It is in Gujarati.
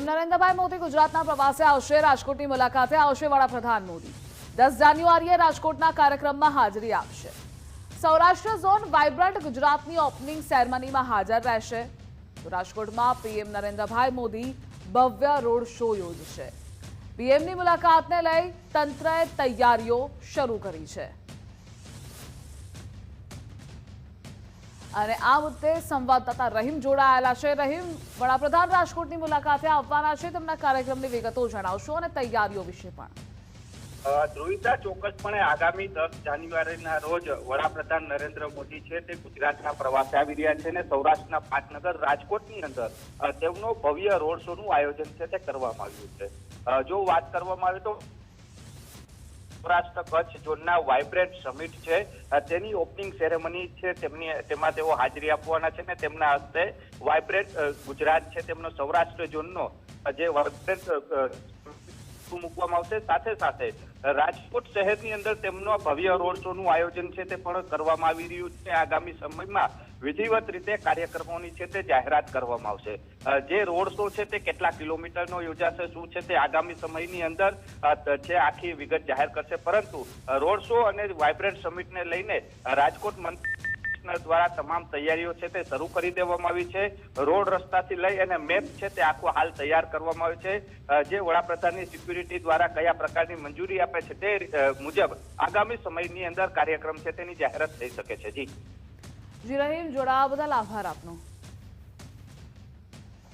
પીએમ નરેન્દ્રભાઈ મોદી ગુજરાતના પ્રવાસે આવશે, રાજકોટની મુલાકાતે આવશે વડાપ્રધાન મોદી। 10 જાન્યુઆરીએ રાજકોટના કાર્યક્રમમાં હાજરી આપશે। સૌરાષ્ટ્ર ઝોન વાઇબ્રન્ટ ગુજરાતની ઓપનિંગ સેરેમનીમાં હાજર રહેશે। તો રાજકોટમાં પીએમ નરેન્દ્રભાઈ મોદી ભવ્ય રોડ શો યોજશે। પીએમની મુલાકાતને લઈ તંત્રએ તૈયારીઓ શરૂ કરી છે અને આ મુદ્દે સંવાદદાતા રહીમ જોડાયેલા છે। રહીમ, વડાપ્રધાન રાજકોટની મુલાકાતે આવવાના છે, તેમના કાર્યક્રમની વિગતો જણાવશો અને તૈયારીઓ વિશે પણ। ધ્રુવિતા, ચોક્કસપણે આગામી 10 જાન્યુઆરીના રોજ વડાપ્રધાન નરેન્દ્ર મોદી છે તે ગુજરાતના પ્રવાસે આવી રહ્યા છે અને સૌરાષ્ટ્રના પાટનગર રાજકોટની અંદર તેમનો ભવ્ય રોડ શો નું આયોજન છે તે કરવામાં આવ્યું છે। જો વાત કરવામાં આવે તો સૌરાષ્ટ્ર કચ્છ ઝોનના વાઇબ્રન્ટ સમિટ છે તેની ઓપનિંગ સેરેમની છે તેમાં તેઓ હાજરી આપવાના છે ને તેમના હસ્તે વાઇબ્રન્ટ ગુજરાત છે તેમનો સૌરાષ્ટ્ર ઝોનનો જે વાઇબ્રન્ટ મૂકવામાં આવશે। સાથે સાથે રાજકોટ શહેરની અંદર તેમનો ભવ્ય રોડ શો નું આયોજન છે તે પણ કરવામાં આવી રહ્યું છે। આગામી સમયમાં વિધિવત રીતે કાર્યક્રમોની છે તે જાહેરાત કરવામાં આવશે। જે રોડ શો છે તે કેટલા કિલોમીટરનો યોજાશે, શું છે તે આગામી સમયની અંદર છે આખી વિગત જાહેર કરશે। પરંતુ રોડ શો અને વાઇબ્રન્ટ સમિટને લઈને રાજકોટ મંત્રી દ્વારા તમામ તૈયારીઓ છે તે શરૂ કરી દેવામાં આવી છે। રોડ રસ્તાથી લઈ અને મેપ છે તે આખો હાલ તૈયાર કરવામાં આવ્યો છે। જે વડાપ્રધાનની સિક્યુરિટી દ્વારા કયા પ્રકારની મંજૂરી આપે છે તે મુજબ આગામી સમયની અંદર કાર્યક્રમ છે તેની જાહેરાત થઈ શકે છે। જી રહીમ, જોડાવા બદલ આભાર આપનો।